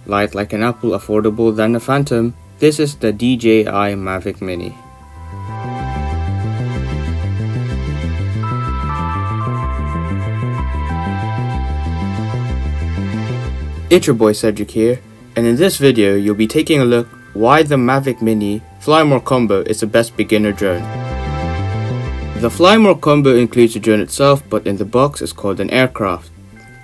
Light like an apple, affordable than a phantom. This is the DJI Mavic Mini. It's your boy Cedric here, and in this video you'll be taking a look why the Mavic Mini Fly More Combo is the best beginner drone. The Fly More Combo includes the drone itself, but in the box it's called an aircraft.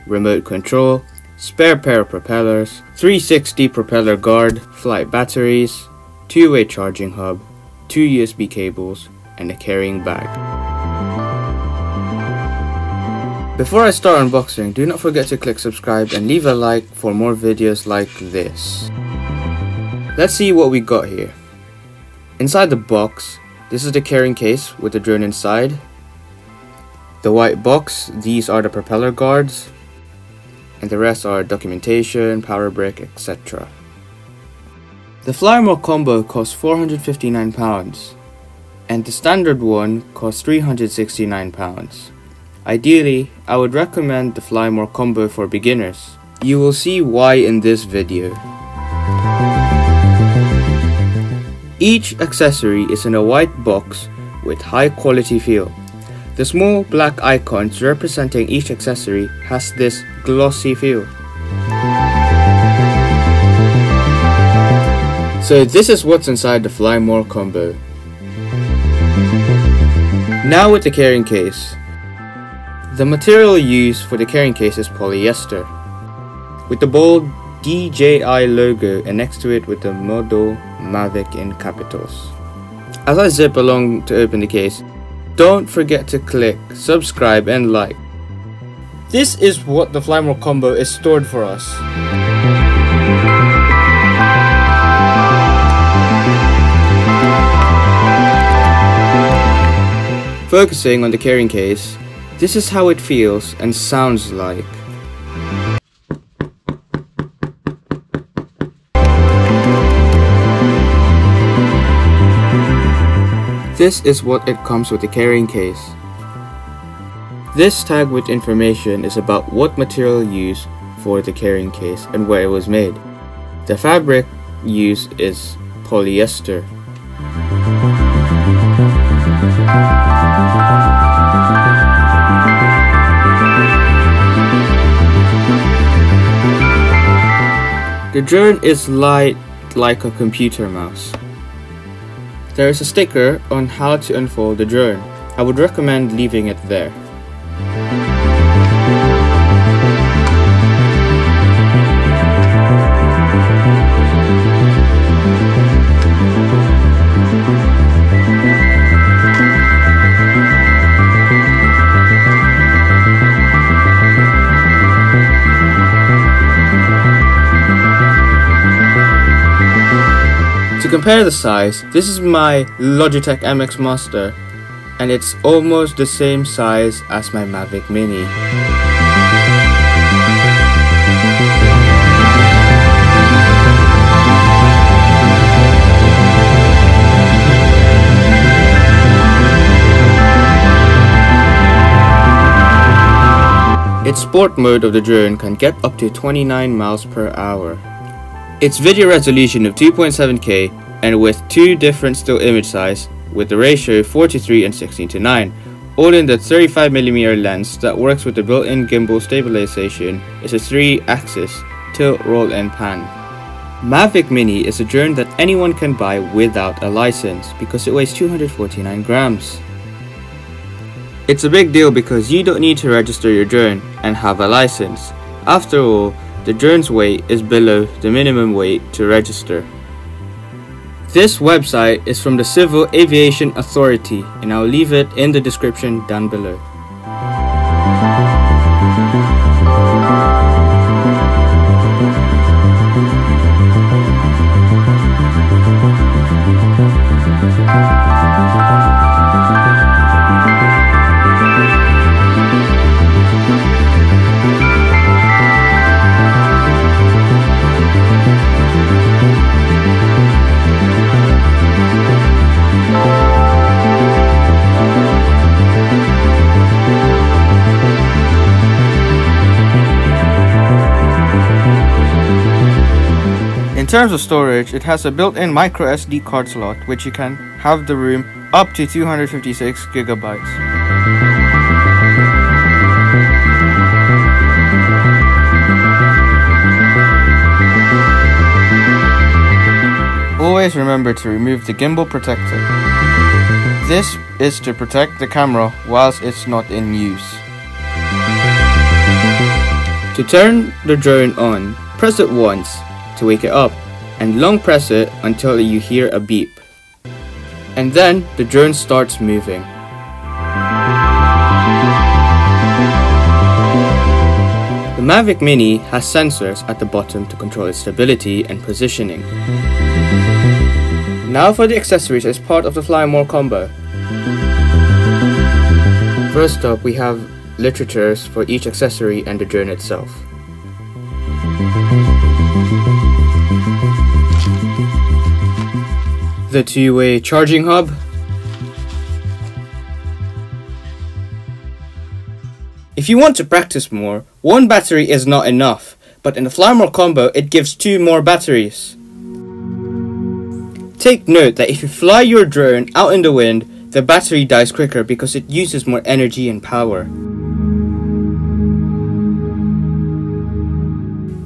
Remote control, spare pair of propellers, 360 propeller guard, flight batteries, two-way charging hub, 2 USB cables, and a carrying bag. Before I start unboxing, do not forget to click subscribe and leave a like for more videos like this. Let's see what we got here. Inside the box, this is the carrying case with the drone inside. The white box, these are the propeller guards, and the rest are documentation, power brick, etc. The Fly More Combo costs £459 and the standard one costs £369. Ideally, I would recommend the Fly More Combo for beginners. You will see why in this video. Each accessory is in a white box with high quality feel. The small black icons representing each accessory has this glossy feel. So this is what's inside the Fly More Combo. Now with the carrying case. The material used for the carrying case is polyester, with the bold DJI logo and next to it with the model Mavic in capitals. As I zip along to open the case, don't forget to click subscribe and like. This is what the Fly More Combo is stored for us. Focusing on the carrying case, this is how it feels and sounds like. This is what it comes with the carrying case. This tag with information is about what material used for the carrying case and where it was made. The fabric used is polyester. The drone is light like a computer mouse. There is a sticker on how to unfold the drone. I would recommend leaving it there. To compare the size, this is my Logitech MX Master and it's almost the same size as my Mavic Mini. Its sport mode of the drone can get up to 29 miles per hour. Its video resolution of 2.7K and with 2 different still image size with the ratio 4:3 and 16:9, all in the 35mm lens that works with the built-in gimbal stabilization is a 3-axis tilt, roll and pan. Mavic Mini is a drone that anyone can buy without a license because it weighs 249 grams. It's a big deal because you don't need to register your drone and have a license. After all, the drone's weight is below the minimum weight to register. This website is from the Civil Aviation Authority and I'll leave it in the description down below. terms of storage, it has a built-in micro SD card slot, which you can have the room up to 256 gigabytes. Always remember to remove the gimbal protector. This is to protect the camera whilst it's not in use. To turn the drone on, press it once to wake it up and long press it until you hear a beep. And then the drone starts moving. The Mavic Mini has sensors at the bottom to control its stability and positioning. Now for the accessories as part of the Fly More combo. First up, we have literatures for each accessory and the drone itself. The two-way charging hub, if you want to practice more, one battery is not enough, but in the Fly More combo it gives 2 more batteries. Take note that if you fly your drone out in the wind, the battery dies quicker because it uses more energy and power.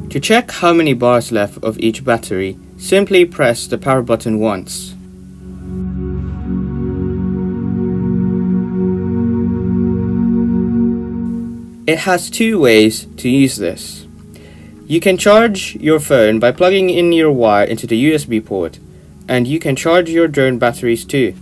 To check how many bars left of each battery, simply press the power button once. It has 2 ways to use this. You can charge your phone by plugging in your wire into the USB port, and you can charge your drone batteries too.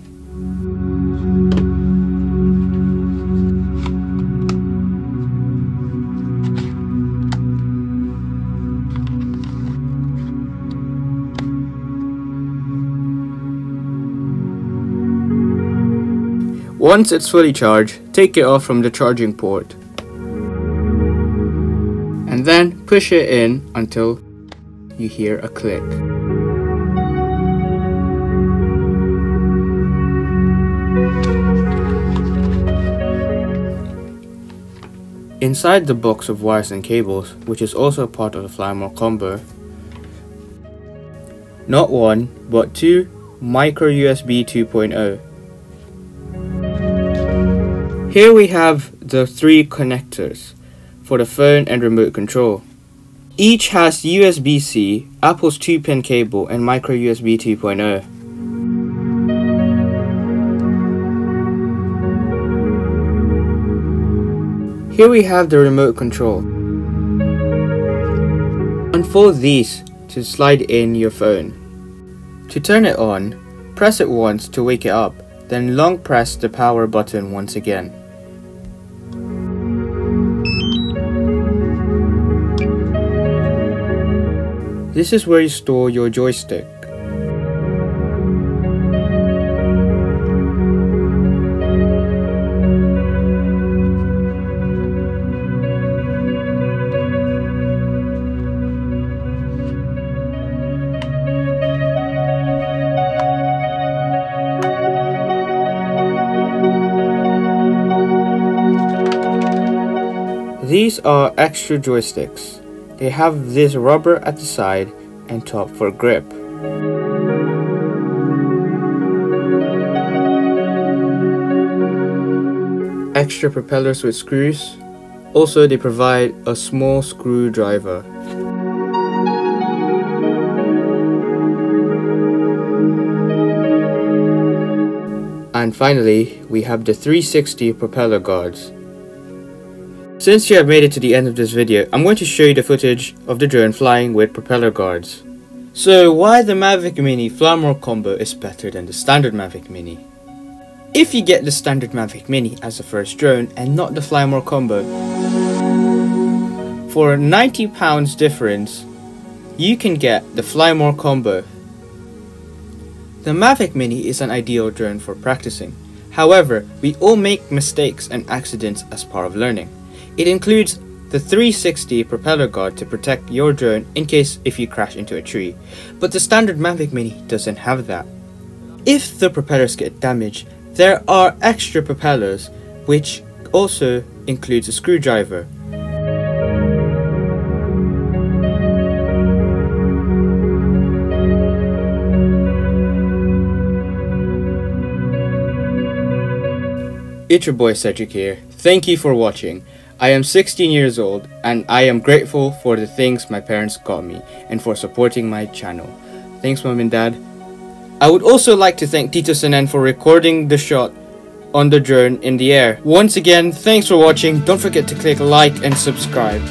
Once it's fully charged, take it off from the charging port. And then push it in until you hear a click. Inside the box of wires and cables, which is also part of the Fly More combo, not 1 but 2 micro USB 2.0. Here we have the 3 connectors for the phone and remote control. Each has USB-C, Apple's 2-pin cable, and micro USB 2.0. Here we have the remote control. Unfold these to slide in your phone. To turn it on, press it once to wake it up, then long press the power button once again. This is where you store your joystick. These are extra joysticks. They have this rubber at the side and top for grip. Extra propellers with screws. Also, they provide a small screwdriver. And finally, we have the 360 propeller guards. Since you have made it to the end of this video, I'm going to show you the footage of the drone flying with propeller guards. So why the Mavic Mini Fly More combo is better than the standard Mavic Mini? If you get the standard Mavic Mini as the first drone and not the Fly More combo, for £90 difference, you can get the Fly More combo. The Mavic Mini is an ideal drone for practicing. However, we all make mistakes and accidents as part of learning. It includes the 360 propeller guard to protect your drone in case if you crash into a tree, but the standard Mavic Mini doesn't have that. If the propellers get damaged, there are extra propellers, which also includes a screwdriver. It's your boy Cedric here. Thank you for watching. I am 16 years old and I am grateful for the things my parents got me and for supporting my channel. Thanks mom and dad. I would also like to thank Tito Sanen for recording the shot on the drone in the air. Once again, thanks for watching. Don't forget to click like and subscribe.